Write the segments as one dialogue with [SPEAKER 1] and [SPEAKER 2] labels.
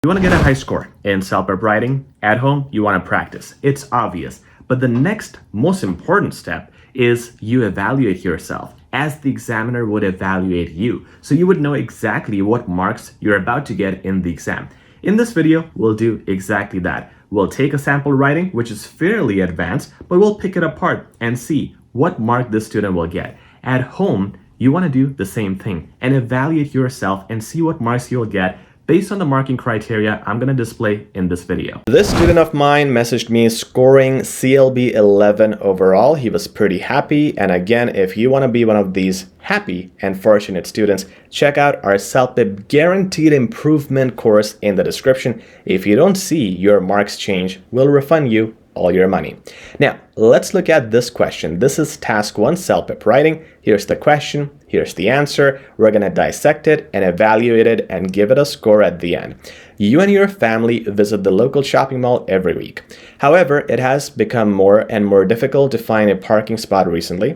[SPEAKER 1] You want to get a high score in CELPIP writing. At home, you want to practice. It's obvious. But the next most important step is you evaluate yourself as the examiner would evaluate you. So you would know exactly what marks you're about to get in the exam. In this video, we'll do exactly that. We'll take a sample writing, which is fairly advanced, but we'll pick it apart and see what mark this student will get. At home, you want to do the same thing and evaluate yourself and see what marks you'll get based on the marking criteria I'm going to display in this video. This student of mine messaged me scoring CLB 11 overall. He was pretty happy. And again, if you want to be one of these happy and fortunate students, check out our CELPIP Guaranteed Improvement course in the description. If you don't see your marks change, we'll refund you all your money. Now, let's look at this question. This is task 1, CELPIP writing. Here's the question. Here's the answer. We're going to dissect it and evaluate it and give it a score at the end. You and your family visit the local shopping mall every week. However, it has become more and more difficult to find a parking spot recently.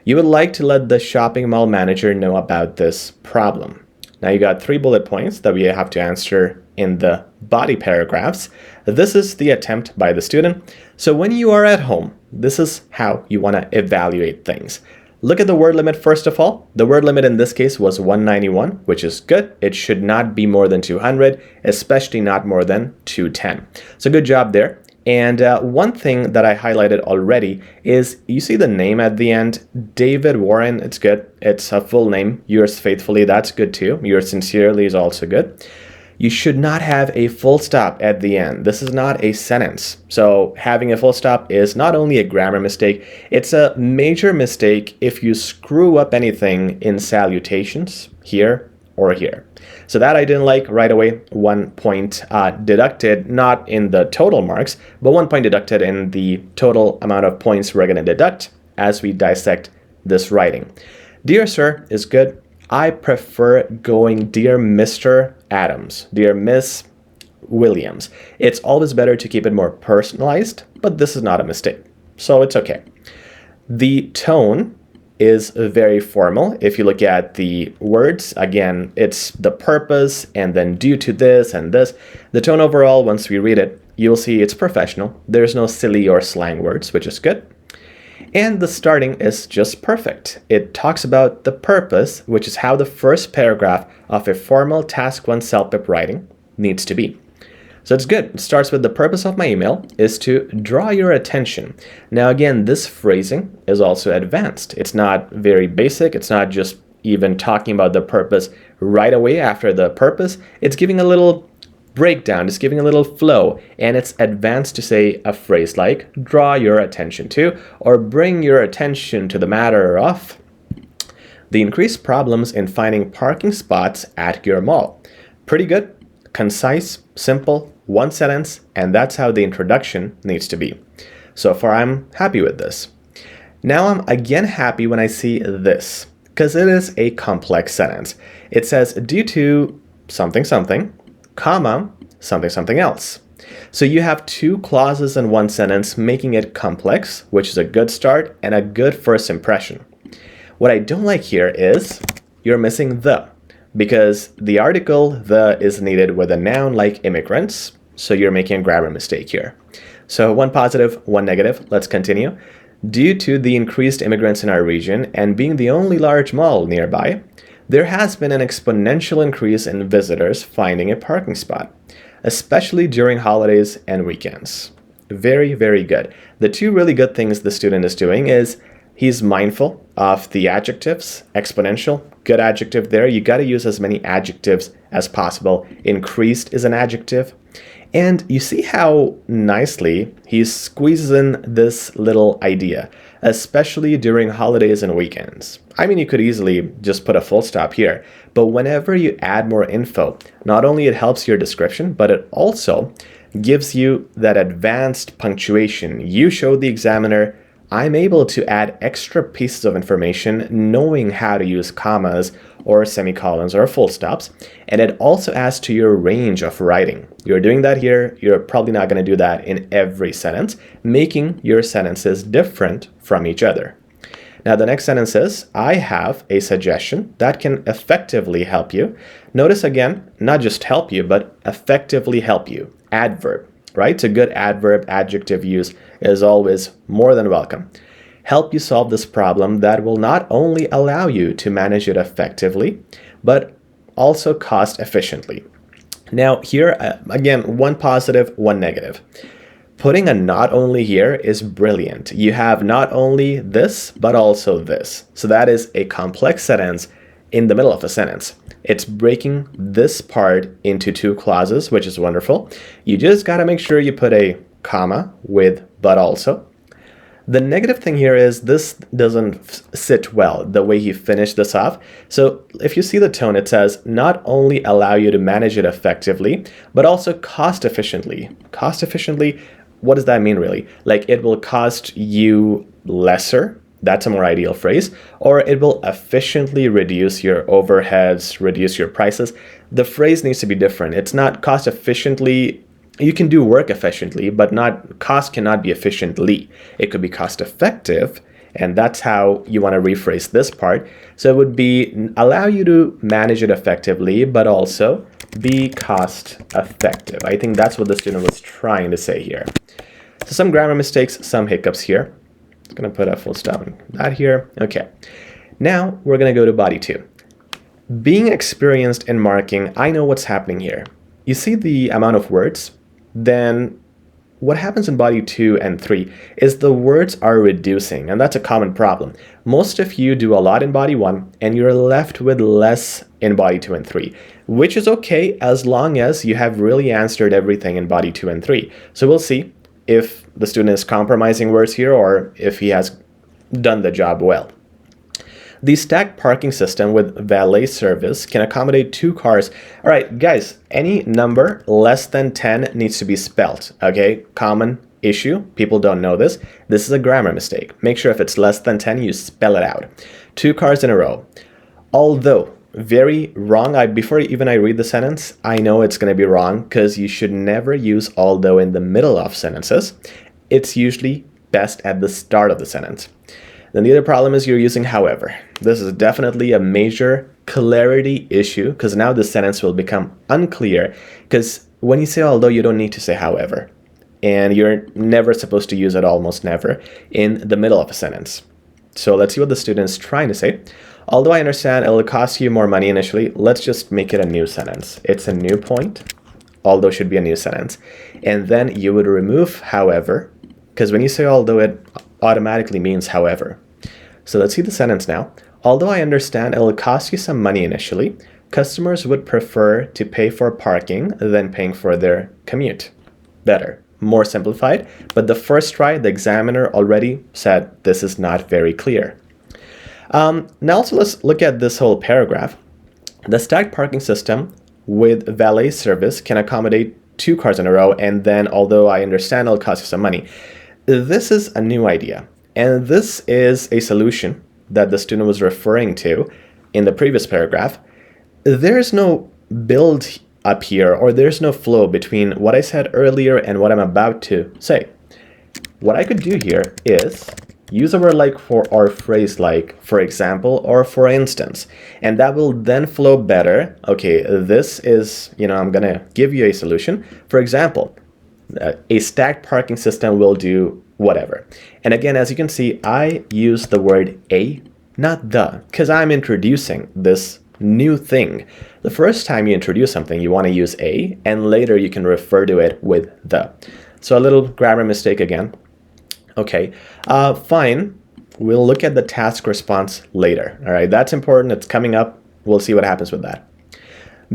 [SPEAKER 1] You would like to let the shopping mall manager know about this problem. Now you got 3 bullet points that we have to answer in the body paragraphs. This is the attempt by the student. So when you are at home, this is how you want to evaluate things. Look at the word limit first of all. The word limit in this case was 191, which is good. It should not be more than 200, especially not more than 210. So good job there. And one thing that I highlighted already is you see the name at the end, David Warren. It's good. It's a full name. Yours faithfully. That's good too. Yours sincerely is also good. You should not have a full stop at the end. This is not a sentence. So having a full stop is not only a grammar mistake, it's a major mistake if you screw up anything in salutations here or here. So that I didn't like right away. 1 point deducted, not in the total marks, but 1 point deducted in the total amount of points we're going to deduct as we dissect this writing. Dear sir is good. I prefer going Dear Mr. Adams, Dear Miss Williams. It's always better to keep it more personalized, but this is not a mistake, so it's okay. The tone is very formal. If you look at the words, again, it's the purpose and then due to this and this. The tone overall, once we read it, you'll see it's professional. There's no silly or slang words, which is good. And the starting is just perfect. It talks about the purpose, which is how the first paragraph of a formal task 1 CELPIP writing needs to be. So it's good. It starts with the purpose of my email is to draw your attention. Now again, this phrasing is also advanced. It's not very basic. It's not just even talking about the purpose right away after the purpose. It's giving a little breakdown, it's giving a little flow, and it's advanced to say a phrase like draw your attention to or bring your attention to the matter of the increased problems in finding parking spots at your mall. Pretty good, concise, simple, 1 sentence, and that's how the introduction needs to be. So far, I'm happy with this. Now I'm again happy when I see this, because it is a complex sentence. It says due to something something, comma, something something else. So you have 2 clauses in 1 sentence, making it complex, which is a good start and a good first impression. What I don't like here is you're missing the, because the article the is needed with a noun like immigrants, so you're making a grammar mistake here. So 1 positive, 1 negative. Let's continue. Due to the increased immigrants in our region and being the only large mall nearby, there has been an exponential increase in visitors finding a parking spot, especially during holidays and weekends. Very, very good. The 2 really good things the student is doing is he's mindful of the adjectives, exponential, good adjective there. You got to use as many adjectives as possible. Increased is an adjective. And you see how nicely he squeezes in this little idea, especially during holidays and weekends. I mean, you could easily just put a full stop here, but whenever you add more info, not only it helps your description, but it also gives you that advanced punctuation. You show the examiner, I'm able to add extra pieces of information knowing how to use commas or semicolons or full stops, and it also adds to your range of writing. You're doing that here, you're probably not going to do that in every sentence, making your sentences different from each other. Now the next sentence is, I have a suggestion that can effectively help you. Notice again, not just help you, but effectively help you. Adverb, right? A good adverb, adjective use is always more than welcome. Help you solve this problem that will not only allow you to manage it effectively, but also cost efficiently. Now here, again, one positive, one negative. Putting a not only here is brilliant. You have not only this, but also this. So that is a complex sentence in the middle of a sentence. It's breaking this part into two clauses, which is wonderful. You just got to make sure you put a comma with but also. The negative thing here is this doesn't sit well, the way he finished this off. So if you see the tone, it says, not only allow you to manage it effectively, but also cost efficiently. Cost efficiently, what does that mean really? Like it will cost you lesser. That's a more ideal phrase. Or it will efficiently reduce your overheads, reduce your prices. The phrase needs to be different. It's not cost efficiently. You can do work efficiently, but cost cannot be efficiently. It could be cost effective, and that's how you want to rephrase this part. So it would be allow you to manage it effectively, but also be cost effective. I think that's what the student was trying to say here. So some grammar mistakes, some hiccups here. I'm going to put a full stop on that here. Okay. Now we're going to go to body 2. Being experienced in marking, I know what's happening here. You see the amount of words? Then what happens in body 2 and 3 is the words are reducing, and that's a common problem. Most of you do a lot in body 1 and you're left with less in body 2 and 3, which is okay as long as you have really answered everything in body 2 and 3. So we'll see if the student is compromising words here or if he has done the job well. The stacked parking system with valet service can accommodate 2 cars. All right, guys, any number less than 10 needs to be spelled, okay? Common issue. People don't know this. This is a grammar mistake. Make sure if it's less than 10, you spell it out. 2 cars in a row. Although, very wrong. Before even I read the sentence, I know it's going to be wrong because you should never use although in the middle of sentences. It's usually best at the start of the sentence. Then the other problem is you're using however. This is definitely a major clarity issue because now the sentence will become unclear because when you say although, you don't need to say however. And you're never supposed to use it, almost never, in the middle of a sentence. So let's see what the student is trying to say. Although I understand it'll cost you more money initially, let's just make it a new sentence. It's a new point. Although should be a new sentence. And then you would remove however, because when you say although, it automatically means however. So let's see the sentence now. Although I understand it'll cost you some money initially, customers would prefer to pay for parking than paying for their commute. Better, more simplified, but the first try, the examiner already said this is not very clear. Now also let's look at this whole paragraph. The stacked parking system with valet service can accommodate 2 cars in a row, and then although I understand it'll cost you some money. This is a new idea. And this is a solution that the student was referring to in the previous paragraph. There's no build up here, or there's no flow between what I said earlier and what I'm about to say. What I could do here is use a word like for or phrase like, for example, or for instance, and that will then flow better. Okay, this is, I'm gonna give you a solution. For example, a stacked parking system will do whatever. And again, as you can see, I use the word a, not the, because I'm introducing this new thing. The first time you introduce something, you want to use a, and later you can refer to it with the. So a little grammar mistake again. Okay, fine. We'll look at the task response later. All right, that's important. It's coming up. We'll see what happens with that.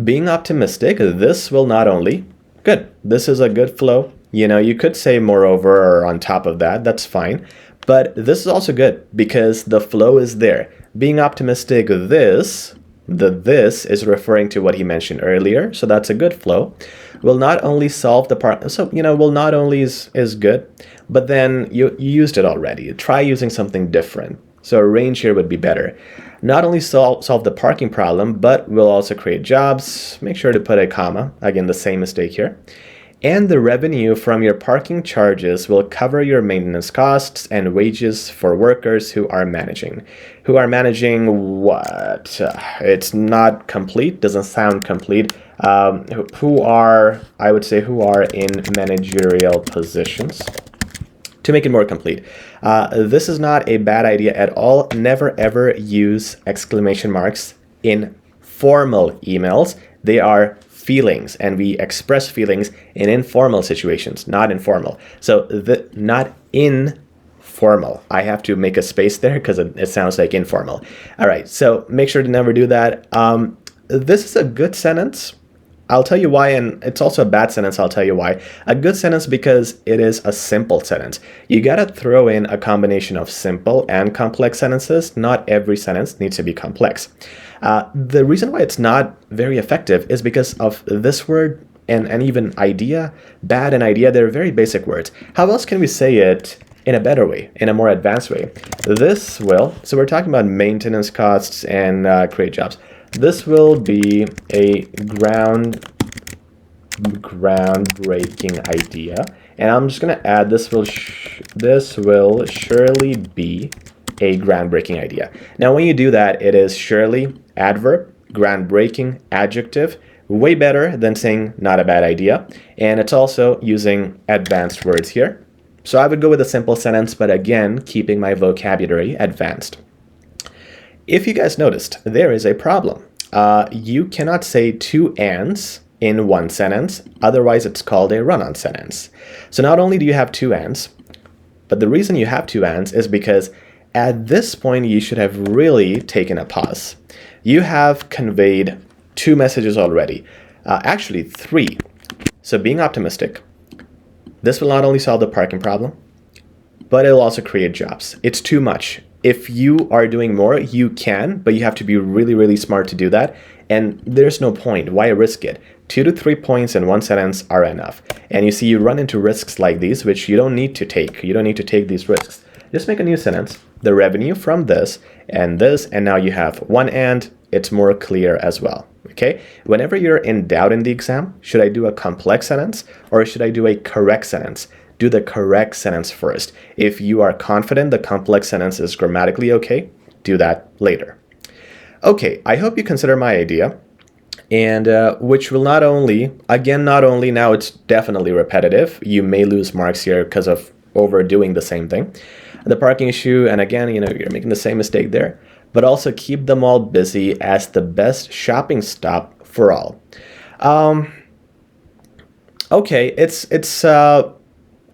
[SPEAKER 1] Being optimistic, this will not only, good, this is a good flow. You could say moreover or on top of that, that's fine. But this is also good because the flow is there. Being optimistic, this is referring to what he mentioned earlier. So that's a good flow. Will not only solve the part, so, will not only is good, but then you used it already. Try using something different. So a range here would be better. Not only solve the parking problem, but will also create jobs. Make sure to put a comma. Again, the same mistake here. And the revenue from your parking charges will cover your maintenance costs and wages for workers who are managing. Who are managing what? It's not complete, doesn't sound complete. Who are, I would say, who are in managerial positions. To make it more complete, this is not a bad idea at all. Never ever use exclamation marks in formal emails. They are feelings, and we express feelings in informal situations, not informal. So not informal. I have to make a space there because it sounds like informal. All right, so make sure to never do that. This is a good sentence. I'll tell you why, and it's also a bad sentence. I'll tell you why. A good sentence because it is a simple sentence. You gotta throw in a combination of simple and complex sentences. Not every sentence needs to be complex. The reason why it's not very effective is because of this word and even idea. Bad and idea, they're very basic words. How else can we say it in a better way, in a more advanced way? This will, so we're talking about maintenance costs and create jobs. This will be a groundbreaking idea, and I'm just gonna add this will surely be a groundbreaking idea. Now, when you do that, it is surely adverb, groundbreaking adjective, way better than saying not a bad idea, and it's also using advanced words here. So I would go with a simple sentence, but again, keeping my vocabulary advanced. If you guys noticed, there is a problem. You cannot say two ands in one sentence, otherwise it's called a run-on sentence. So not only do you have two ands, but the reason you have two ands is because at this point you should have really taken a pause. You have conveyed two messages already, actually three. So being optimistic, this will not only solve the parking problem, but it'll also create jobs. It's too much. If you are doing more, you can, but you have to be really, really smart to do that. And there's no point. Why risk it? 2 to 3 points in one sentence are enough. And you see, you run into risks like these, which you don't need to take. You don't need to take these risks. Just make a new sentence. The revenue from this, and now you have one and it's more clear as well. Okay? Whenever you're in doubt in the exam, should I do a complex sentence or should I do a correct sentence? Do the correct sentence first. If you are confident the complex sentence is grammatically okay, do that later. Okay, I hope you consider my idea, and which will not only now it's definitely repetitive. You may lose marks here because of overdoing the same thing. The parking issue, and again, you're making the same mistake there, but also keep them all busy as the best shopping stop for all. Okay,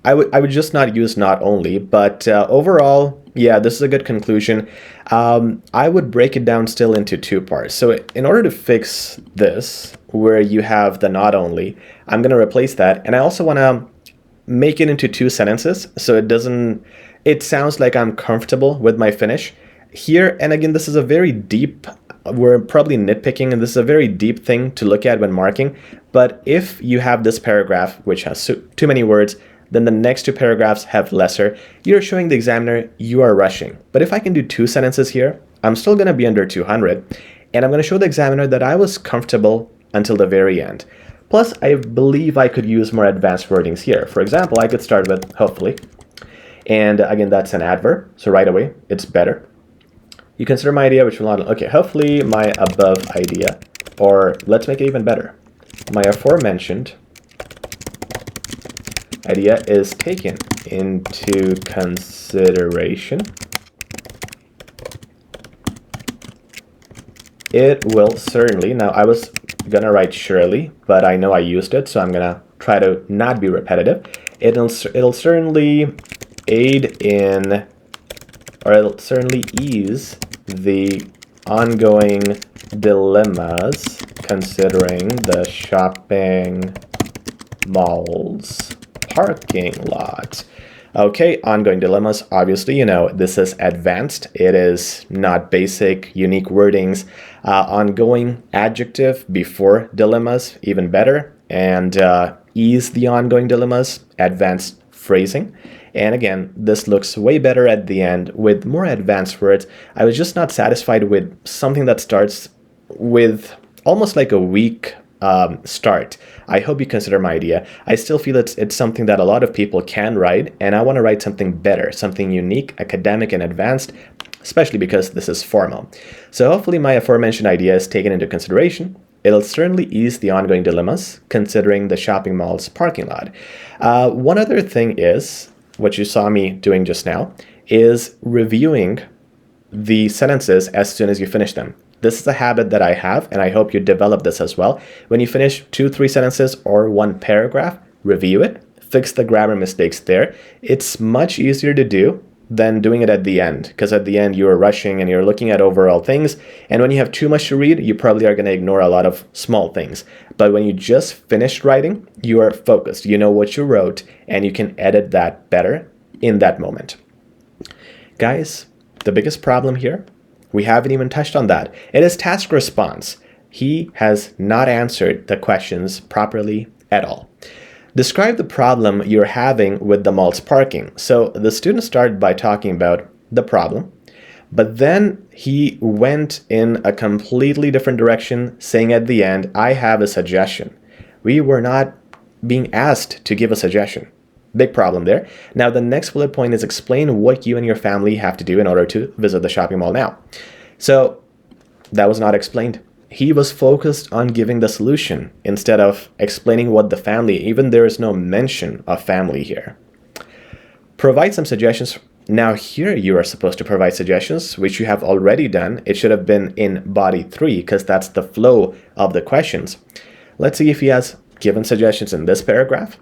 [SPEAKER 1] I would just not use not only, but overall, yeah, this is a good conclusion. I would break it down still into two parts. So in order to fix this, where you have the not only, I'm going to replace that. And I also want to make it into two sentences so it sounds like I'm comfortable with my finish here. And again, this is a very deep, we're probably nitpicking, and this is a very deep thing to look at when marking. But if you have this paragraph, which has too many words, then the next two paragraphs have lesser, you're showing the examiner you are rushing. But if I can do two sentences here, I'm still going to be under 200, and I'm going to show the examiner that I was comfortable until the very end. Plus, I believe I could use more advanced wordings here. For example, I could start with hopefully, and again, that's an adverb, so right away, it's better. You consider my idea, which will not, okay, hopefully my above idea, or let's make it even better. My aforementioned idea is taken into consideration. It will certainly, now I was gonna write surely, but I know I used it, so I'm gonna try to not be repetitive. It'll certainly aid in, or it'll certainly ease the ongoing dilemmas considering the shopping mall's parking lot. Okay, ongoing dilemmas. Obviously, this is advanced. It is not basic, unique wordings. Ongoing adjective before dilemmas, even better. And ease the ongoing dilemmas, advanced phrasing. And again, this looks way better at the end with more advanced words. I was just not satisfied with something that starts with almost like a weak start. I hope you consider my idea. I still feel it's something that a lot of people can write, and I want to write something better, something unique, academic, and advanced, especially because this is formal. So hopefully my aforementioned idea is taken into consideration. It'll certainly ease the ongoing dilemmas considering the shopping mall's parking lot. One other thing is, what you saw me doing just now, is reviewing the sentences as soon as you finish them. This is a habit that I have, and I hope you develop this as well. When you finish 2-3 sentences or one paragraph, review it, fix the grammar mistakes there. It's much easier to do than doing it at the end, because at the end you're rushing and you're looking at overall things, and when you have too much to read, you probably are going to ignore a lot of small things. But when you just finished writing, you are focused, you know what you wrote, and you can edit that better in that moment. Guys, the biggest problem here, we haven't even touched on that. It is task response. He has not answered the questions properly at all. Describe the problem you're having with the mall's parking. So the student started by talking about the problem, but then he went in a completely different direction, saying at the end, I have a suggestion. We were not being asked to give a suggestion. Big problem there. Now, the next bullet point is explain what you and your family have to do in order to visit the shopping mall now. So that was not explained. He was focused on giving the solution instead of explaining what the family, even there is no mention of family here. Provide some suggestions. Now here you are supposed to provide suggestions, which you have already done. It should have been in body 3 because that's the flow of the questions. Let's see if he has given suggestions in this paragraph.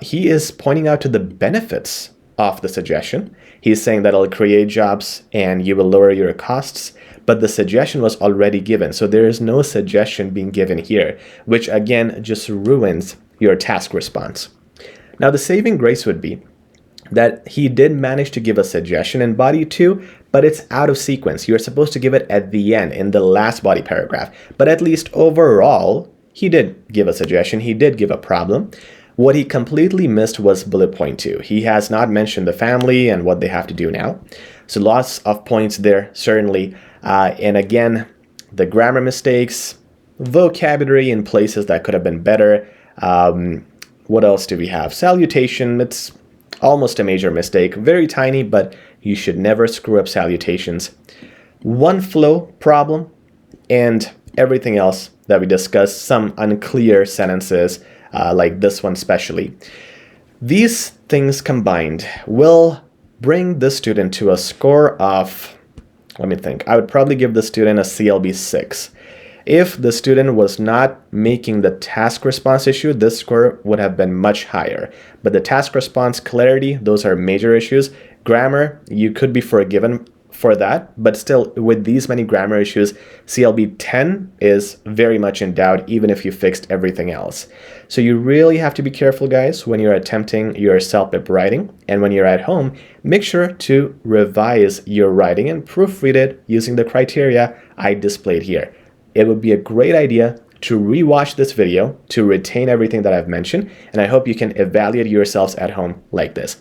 [SPEAKER 1] He is pointing out to the benefits of the suggestion. He's saying that it'll create jobs and you will lower your costs, but the suggestion was already given. So there is no suggestion being given here, which again just ruins your task response. Now the saving grace would be that he did manage to give a suggestion in body 2, but it's out of sequence. You're supposed to give it at the end in the last body paragraph. But at least overall, he did give a suggestion. He did give a problem. What he completely missed was bullet point 2. He has not mentioned the family and what they have to do now. So lots of points there, certainly. And again, the grammar mistakes, vocabulary in places that could have been better. What else do we have? Salutation, it's almost a major mistake. Very tiny, but you should never screw up salutations. One flow problem, and everything else that we discussed, some unclear sentences, like this one especially. These things combined will bring the student to a score of, let me think, I would probably give the student a CLB 6. If the student was not making the task response issue, this score would have been much higher. But the task response, clarity, those are major issues. Grammar, you could be forgiven for that, but still with these many grammar issues, CLB 10 is very much in doubt, even if you fixed everything else. So you really have to be careful, guys, when you're attempting your CELPIP writing, and when you're at home, make sure to revise your writing and proofread it using the criteria I displayed here. It would be a great idea to rewatch this video to retain everything that I've mentioned, and I hope you can evaluate yourselves at home like this.